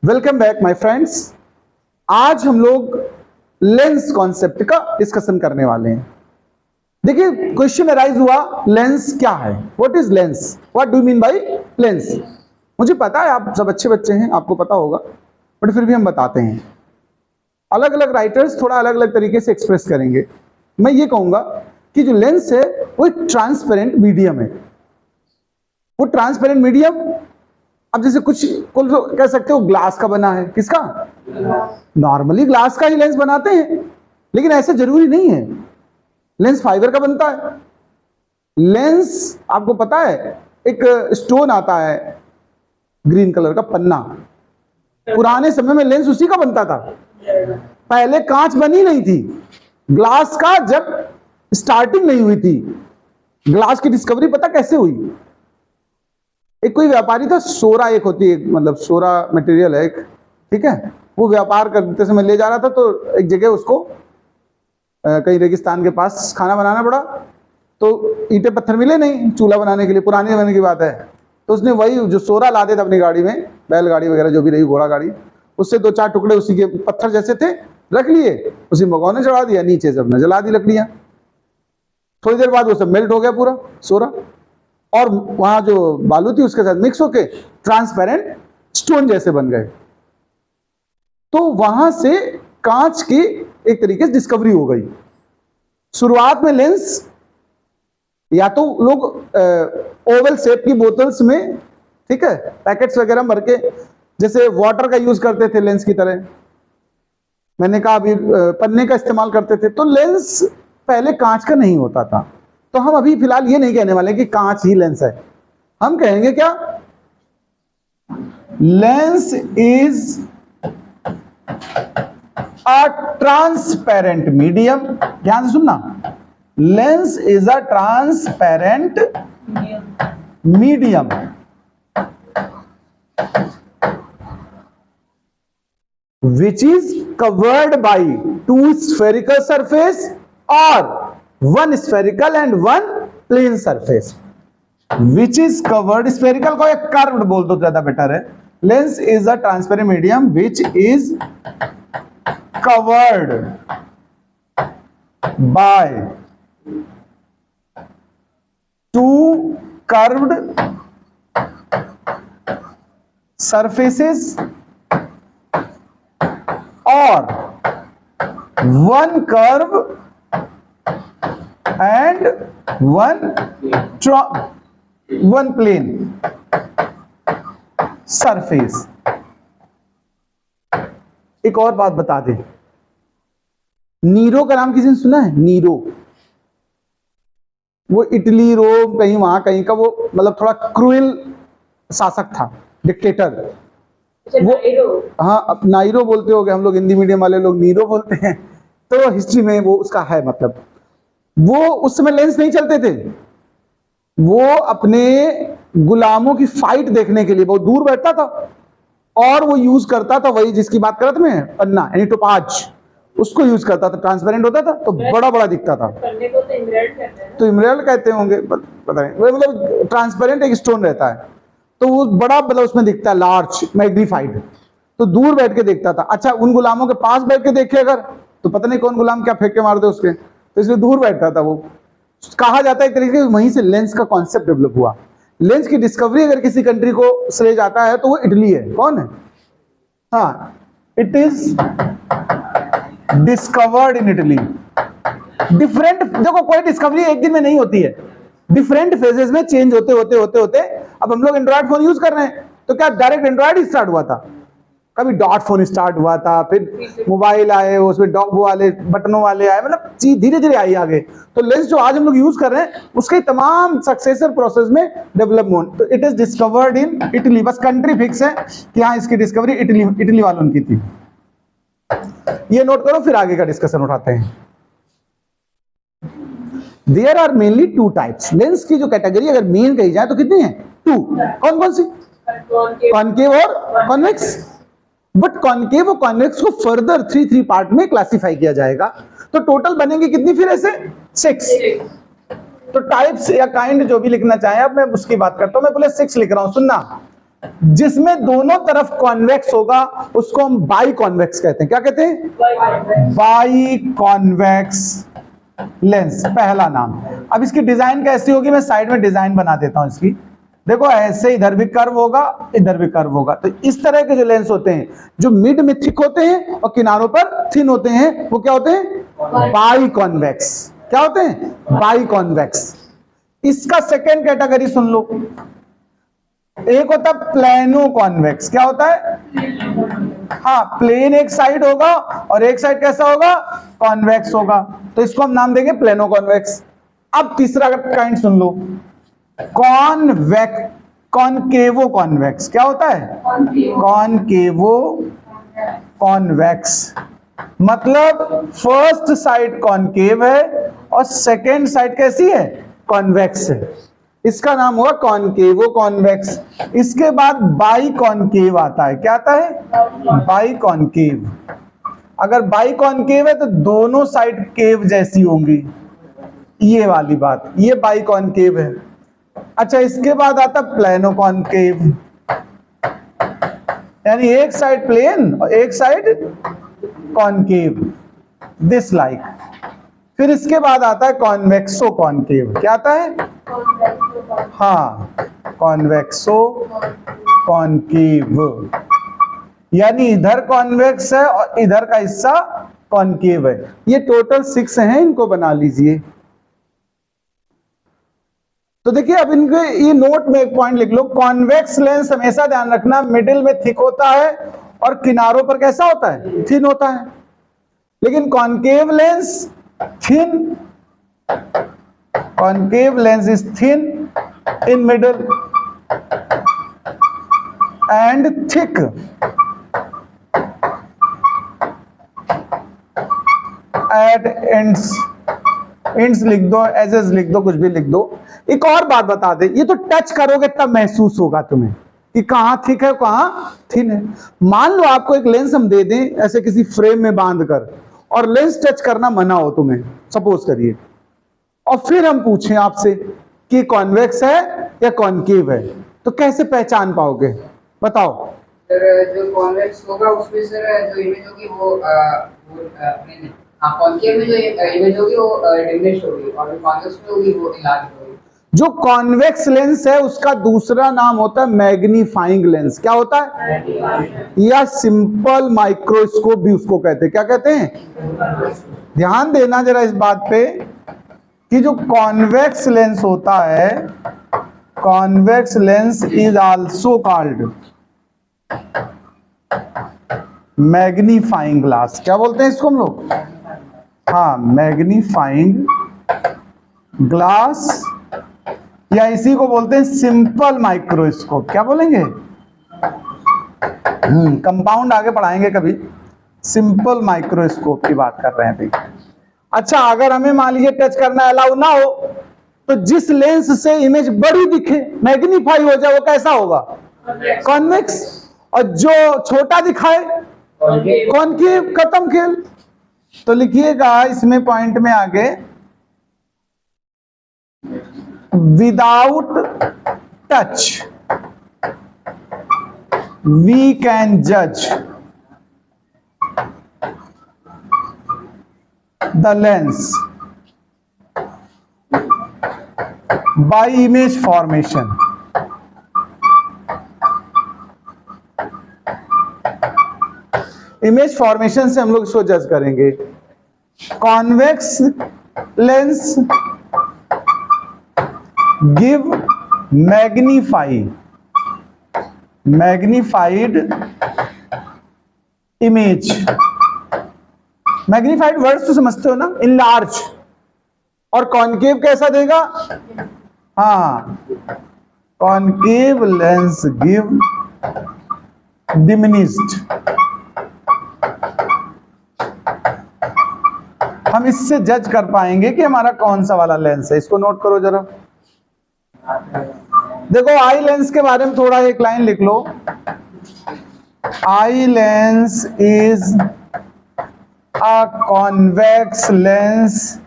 Welcome back my friends. आज हम लोग लेंस कॉन्सेप्ट का डिस्कशन करने वाले हैं। देखिए, क्वेश्चन अराइज हुआ, लेंस क्या है? What is lens? What do mean by lens? मुझे पता है आप सब अच्छे बच्चे हैं, आपको पता होगा, बट फिर भी हम बताते हैं। अलग अलग राइटर्स थोड़ा अलग अलग तरीके से एक्सप्रेस करेंगे। मैं ये कहूंगा कि जो लेंस है वो एक ट्रांसपेरेंट मीडियम है। वो ट्रांसपेरेंट मीडियम, अब जैसे कुछ कह सकते हो ग्लास का बना है। किसका? नॉर्मली ग्लास का ही लेंस बनाते हैं, लेकिन ऐसा जरूरी नहीं है। लेंस फाइबर का बनता है। लेंस आपको पता है, एक स्टोन आता है ग्रीन कलर का, पन्ना। पुराने समय में लेंस उसी का बनता था। पहले कांच बनी नहीं थी। ग्लास का जब स्टार्टिंग नहीं हुई थी, ग्लास की डिस्कवरी पता कैसे हुई? एक कोई व्यापारी था, सोरा एक होती है, मतलब सोरा मटेरियल है एक, ठीक है। वो व्यापार करते समय ले जा रहा था, तो एक जगह उसको कहीं रेगिस्तान के पास खाना बनाना पड़ा। तो ईंटे पत्थर मिले नहीं चूल्हा बनाने के लिए, पुराने जमाने की बात है। तो उसने वही जो सोरा लादे थे अपनी गाड़ी में, बैलगाड़ी वगैरह जो भी रही, घोड़ा गाड़ी, उससे दो चार टुकड़े उसी के पत्थर जैसे थे रख लिए, उसी भगोने चढ़ा दिया, नीचे सब न जला दी लकड़ियां। थोड़ी देर बाद वो सब मेल्ट हो गया पूरा सोरा, और वहां जो बालू थी उसके साथ मिक्स होके ट्रांसपेरेंट स्टोन जैसे बन गए। तो वहां से कांच की एक तरीके से डिस्कवरी हो गई। शुरुआत में लेंस या तो लोग ओवल शेप की बोतल्स में, ठीक है, पैकेट्स वगैरह भर के जैसे वाटर का यूज करते थे लेंस की तरह। मैंने कहा अभी पन्ने का इस्तेमाल करते थे। तो लेंस पहले कांच का नहीं होता था। तो हम अभी फिलहाल ये नहीं कहने वाले कि कांच ही लेंस है। हम कहेंगे क्या? Lens is a transparent medium. ध्यान से सुनना, lens is a transparent medium which is covered by two spherical surface or one spherical and one plane surface, which is covered, spherical को एक curved बोल दो ज्यादा बेटर है। Lens is a transparent medium which is covered by two curved surfaces or one curve and one plane surface। एक और बात बता दें, नीरो का नाम किसी ने सुना है? नीरो, वो इटली, रोम, कहीं वहां कहीं का, वो मतलब थोड़ा क्रूएल शासक था, डिक्टेटर। वो हाँ, नाइरो बोलते होगे, हम लोग हिंदी मीडियम वाले लोग नीरो बोलते हैं। तो हिस्ट्री में वो उसका है, मतलब वो उस समय लेंस नहीं चलते थे। वो अपने गुलामों की फाइट देखने के लिए बहुत दूर बैठता था, और वो यूज करता था वही जिसकी बात कर रहा था मैं, पन्ना यानी टोपाज, उसको यूज करता था। ट्रांसपेरेंट होता था तो बड़ा बड़ा दिखता था। तो इमराल्ड कहते होंगे, पता नहीं, मतलब ट्रांसपेरेंट एक स्टोन रहता है, तो वो बड़ा मतलब उसमें दिखता है, लार्ज, मैग्नीफाइड। तो दूर बैठ के देखता था। अच्छा, उन गुलामों के पास बैठ के देखे अगर, तो पता नहीं कौन गुलाम क्या फेंक के मार दे उसके, तो इसलिए दूर बैठता था वो। कहा जाता है एक तरीके से वहीं से लेंस का कॉन्सेप्ट डेवलप हुआ। लेंस की डिस्कवरी अगर किसी कंट्री को श्रेय जाता है तो वो इटली है। कौन है? हाँ, it is discovered in Italy. Different, देखो कोई डिस्कवरी एक दिन में नहीं होती है, डिफरेंट फेजेस में चेंज होते होते होते होते। अब हम लोग एंड्रॉइड फोन यूज कर रहे हैं, तो क्या डायरेक्ट एंड्रॉइड ही स्टार्ट हुआ था? कभी डॉट फोन स्टार्ट हुआ था, फिर मोबाइल आए, उसमें डॉट वो वाले बटनों वाले आए, मतलब चीज धीरे धीरे आई आगे। तो लेंस जो आज हम लोग यूज कर रहे हैं, उसके तमाम सक्सेसर प्रोसेस में डेवलपमेंट। तो it is discovered in Italy. बस कंट्री फिक्स है कि हाँ, इसकी डिस्कवरी इटली वालों की थी। ये नोट करो, फिर आगे का डिस्कशन उठाते हैं। There are mainly two types. Lens की जो कैटेगरी अगर मेन कही जाए तो कितनी है? टू। कौन कौन सी? कॉनकेव और कॉन्वेक्स। बट कॉनकेव और कॉन्वेक्स को फर्दर थ्री पार्ट में क्लासिफाई किया जाएगा। तो टोटल बनेंगे कितनी फिर ऐसे? 6। तो टाइप्स या काइंड जो भी लिखना चाहे, अब मैं उसकी बात करता हूं। मैं बोले 6 लिख रहा हूं, सुनना। जिसमें दोनों तरफ कॉन्वेक्स होगा उसको हम बाई कॉन्वेक्स कहते हैं। क्या कहते हैं? बाई कॉन्वेक्स लेंस, पहला नाम। अब इसकी डिजाइन कैसी होगी, मैं साइड में डिजाइन बना देता हूं इसकी। देखो ऐसे इधर भी कर्व होगा, इधर भी कर्व होगा। तो इस तरह के जो लेंस होते हैं जो मिड में थिक होते हैं और किनारों पर थिन होते हैं, वो क्या होते हैं? By convex. क्या होते हैं? By convex. इसका सेकेंड कैटेगरी सुन लो, एक होता है प्लेनो कॉन्वेक्स। क्या होता है? हाँ, प्लेन एक साइड होगा और एक साइड कैसा होगा? कॉन्वेक्स होगा, तो इसको हम नाम देंगे प्लेनो कॉन्वेक्स। अब तीसरा काइंड सुन लो, कॉनकेवो कॉन्वेक्स। क्या होता है? कॉनकेवो कॉन्वेक्स, मतलब फर्स्ट साइड कॉनकेव है और सेकेंड साइड कैसी है? कॉन्वेक्स है। इसका नाम हुआ कॉनकेवो कॉन्वेक्स। इसके बाद बाई कॉनकेव आता है। क्या आता है? By concave. अगर बाई कॉनकेव है तो दोनों साइड केव जैसी होंगी, ये वाली बात, ये बाई कॉनकेव है। अच्छा, इसके बाद आता प्लेनो कॉनकेव, यानी एक साइड प्लेन और एक साइड कॉनकेव, दिस लाइक। फिर इसके बाद आता है कॉन्वेक्सो कॉनकेव। क्या आता है? हाँ, कॉन्वेक्सो कॉनकेव, यानी इधर कॉन्वेक्स है और इधर का हिस्सा कॉनकेव है। ये टोटल 6 हैं, इनको बना लीजिए। तो देखिए, अब इनके ये नोट में एक पॉइंट लिख लो, कॉन्वेक्स लेंस हमेशा ध्यान रखना मिडिल में थिक होता है और किनारों पर कैसा होता है? थिन होता है। लेकिन concave lens thin, concave lens is thin in middle and thick eight ends. Ends लिख दो, एजेस लिख दो, कुछ भी लिख दो। एक और बात बता दे, ये तो टच करोगे तब महसूस होगा तुम्हें कि कहां थिक है कहां थिन है। मान लो आपको एक लेंस हम दे दें ऐसे किसी फ्रेम में बांध कर, और लेंस टच करना मना हो तुम्हें, सपोज करिए, और फिर हम पूछें आपसे कि कॉन्वेक्स है या कॉनकेव है, तो कैसे पहचान पाओगे? बताओ। सर, जो कॉन्वेक्स होगा उसमें सर जो इमेज होगी वो कॉनकेव में जो इमेज होगी वो डिमिनिश होगी और कॉन्वेक्स में होगी वो इनलार्ज होगी। जो कॉन्वेक्स लेंस है उसका दूसरा नाम होता है मैग्नीफाइंग लेंस। क्या होता है? या सिंपल माइक्रोस्कोप भी उसको कहते हैं। क्या कहते हैं? ध्यान देना जरा इस बात पे कि जो कॉन्वेक्स लेंस होता है, convex lens is also called magnifying glass. क्या बोलते हैं इसको हम लोग? हाँ, मैग्नीफाइंग ग्लास, या इसी को बोलते हैं सिंपल माइक्रोस्कोप। क्या बोलेंगे? कंपाउंड आगे पढ़ाएंगे कभी। सिंपल माइक्रोस्कोप की बात कर रहे हैं भाई। अच्छा, अगर हमें मान लीजिए टच करना अलाउ ना हो, तो जिस लेंस से इमेज बड़ी दिखे, मैग्नीफाई हो जाए, वो कैसा होगा? कॉन्वेक्स। और जो छोटा दिखाए कॉनकेव। खत्म खेल। तो लिखिएगा इसमें पॉइंट में आगे, विदाउट टच वी कैन जज the lens by image formation. Image formation से हम लोग इसको जज करेंगे। Convex lens give magnified image. Magnified words तो समझते हो ना, इनलार्ज। और कॉनकेव कैसा देगा? हाँ, कॉनकेव लेंस गिव डिमिनिश्ड। हम इससे जज कर पाएंगे कि हमारा कौन सा वाला लेंस है। इसको नोट करो जरा। देखो, आई लेंस के बारे में थोड़ा एक लाइन लिख लो। Eye lens is a convex lens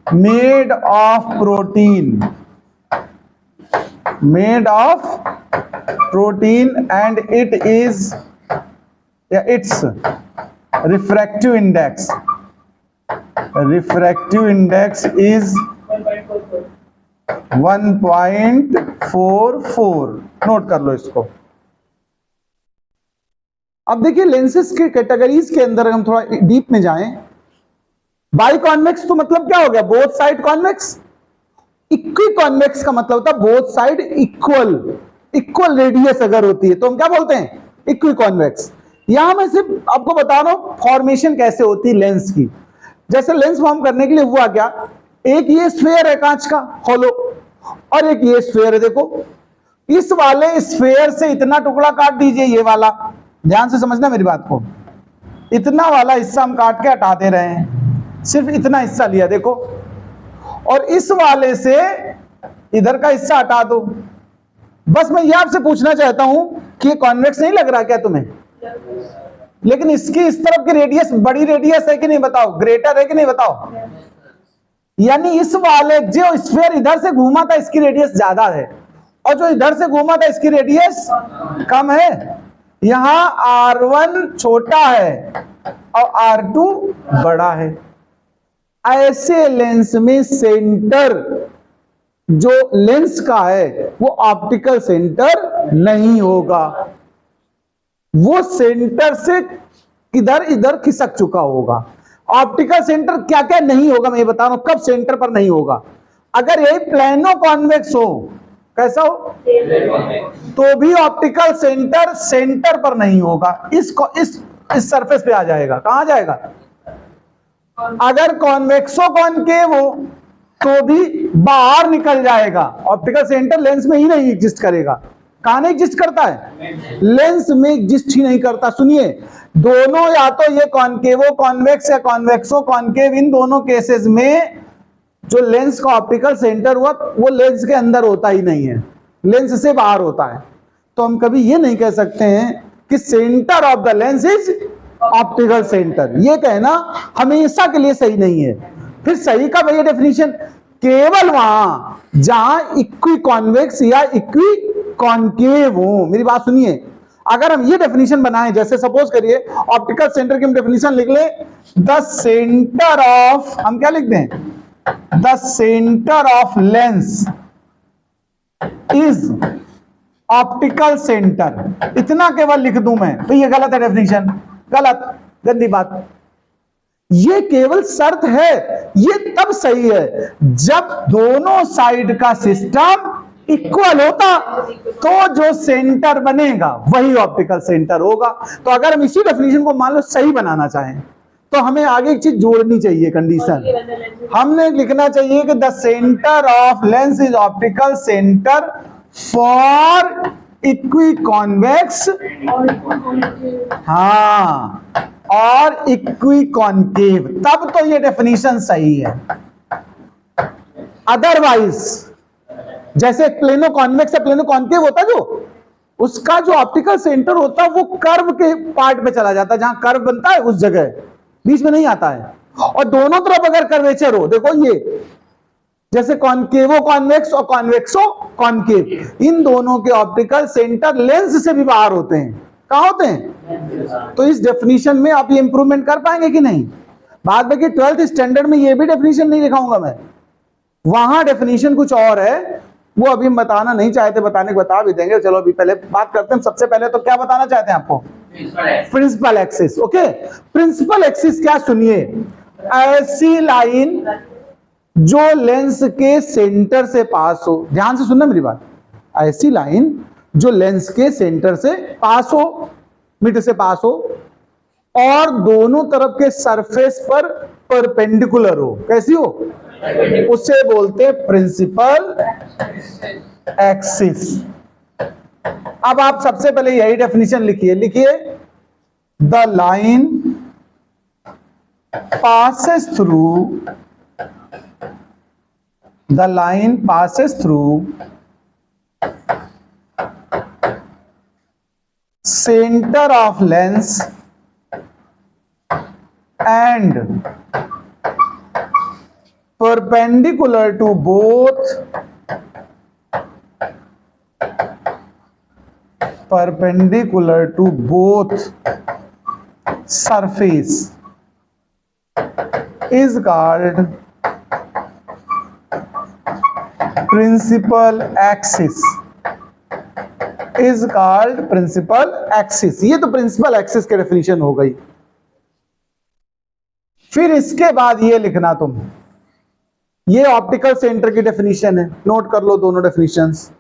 made of protein, made of protein and it is, its refractive index is 1.44। Note कर लो इसको। अब देखिए लेंसेस के कैटेगरीज के अंदर हम थोड़ा डीप में जाएं। बाई कॉन्वेक्स तो मतलब क्या हो गया, both side convex. Equi convex का मतलब होता है बोथ साइड इक्वल रेडियस अगर होती है तो हम क्या बोलते हैं, इक्वी कॉन्वेक्स। यहां मैं सिर्फ आपको बता रहा हूं फॉर्मेशन कैसे होती है लेंस की। जैसे लेंस फॉर्म करने के लिए हुआ क्या, एक ये स्फेयर है कांच का हॉलो और एक ये स्फेयर है। देखो इस वाले स्फेयर से इतना टुकड़ा काट दीजिए, ये वाला, ध्यान से समझना मेरी बात को। इतना वाला हिस्सा हम काट के हटा दे रहे हैं, सिर्फ इतना हिस्सा लिया देखो, और इस वाले से इधर का हिस्सा हटा दो। बस मैं ये आपसे पूछना चाहता हूं कि ये कॉन्वेक्स नहीं लग रहा क्या तुम्हें? लेकिन इसकी इस तरफ की रेडियस बड़ी रेडियस है कि नहीं बताओ, ग्रेटर है कि नहीं बताओ? यानी इस वाले जो स्फीयर इधर से घूमा था इसकी रेडियस ज्यादा है और जो इधर से घूमा था इसकी रेडियस कम है। यहां R1 छोटा है और R2 बड़ा है। ऐसे लेंस में सेंटर जो लेंस का है वो ऑप्टिकल सेंटर नहीं होगा, वो सेंटर से किधर इधर खिसक चुका होगा। ऑप्टिकल सेंटर क्या क्या नहीं होगा मैं ये बता रहा हूं, कब सेंटर पर नहीं होगा। अगर यही प्लेनो कॉन्वेक्स हो, कैसा हो, तो भी ऑप्टिकल सेंटर सेंटर पर नहीं होगा, इस सरफेस पे आ जाएगा। कहां जाएगा? अगर कॉन्वेक्सो कॉनकेव हो तो भी बाहर निकल जाएगा, ऑप्टिकल सेंटर लेंस में ही नहीं एग्जिस्ट करेगा। कहां नहीं एग्जिस्ट करता है? लेंस में एग्जिस्ट ही नहीं करता। सुनिए, दोनों या तो ये कॉनकेवो कॉन्वेक्स या कॉन्वेक्सो कॉनकेव, इन दोनों केसेस में जो लेंस का ऑप्टिकल सेंटर हुआ वो लेंस के अंदर होता ही नहीं है, लेंस से बाहर होता है। तो हम कभी ये नहीं कह सकते हैं कि centre of the lens is optical centre, ये कहना हमेशा के लिए सही नहीं है। फिर सही का भैया डेफिनेशन केवल वहां जहां इक्वी कॉन्वेक्स या इक्वी कॉनकेव हो। मेरी बात सुनिए, अगर हम ये डेफिनेशन बनाएं, जैसे सपोज करिए ऑप्टिकल सेंटर की हम डेफिनेशन लिख ले, द सेंटर ऑफ, हम क्या लिख दें, the centre of lens is optical centre, इतना केवल लिख दूं मैं, तो ये गलत है डेफिनेशन, गलत, गंदी बात। ये केवल शर्त है, ये तब सही है जब दोनों साइड का सिस्टम इक्वल होता, तो जो सेंटर बनेगा वही ऑप्टिकल सेंटर होगा। तो अगर हम इसी डेफिनेशन को मान लो सही बनाना चाहें तो हमें आगे एक चीज जोड़नी चाहिए, कंडीशन। हमने लिखना चाहिए कि the centre of lens is optical centre for equi convex, हाँ, और इक्वी कॉनकेव, तब तो ये डेफिनेशन सही है। अदरवाइज जैसे प्लेनो कॉन्वेक्स या प्लेनो कॉनकेव होता, जो उसका जो ऑप्टिकल सेंटर होता है वो कर्व के पार्ट पे चला जाता है, जहां कर्व बनता है उस जगह, बीच में नहीं आता है। और दोनों तरफ अगर कर्वेचर हो, देखो ये जैसे कॉनकेवो कॉन्वेक्स और कॉन्वेक्सो कॉनकेव, इन दोनों के ऑप्टिकल सेंटर लेंस से भी बाहर होते हैं। कहां होते हैं? तो इस डेफिनेशन में आप ये इंप्रूवमेंट कर पाएंगे कि नहीं? बाद में कि 12th स्टैंडर्ड में ये भी डेफिनेशन नहीं लिखाऊंगा मैं, वहां डेफिनेशन कुछ और है, वो अभी हम बताना नहीं चाहते, बताने को बता भी देंगे। चलो अभी पहले बात करते हैं। सबसे पहले तो क्या बताना चाहते हैं आपको? Principal axis. Okay, principal axis क्या? सुनिए, ऐसी लाइन जो लेंस के सेंटर से पास हो, ध्यान से सुनना मेरी बात, ऐसी लाइन जो लेंस के सेंटर से पास हो, मिड से पास हो, और दोनों तरफ के सरफेस पर परपेंडिकुलर हो। कैसी हो? उसे बोलते हैं प्रिंसिपल एक्सिस। अब आप सबसे पहले यही डेफिनेशन लिखिए, लिखिए the line passes through, the line passes through center of lens and perpendicular to both perpendicular to both surface is called principal axis, is called principal axis। ये तो principal axis की डेफिनेशन हो गई। फिर इसके बाद ये लिखना तुम, ये ऑप्टिकल सेंटर की डेफिनेशन है, नोट कर लो दोनों डेफिनेशंस।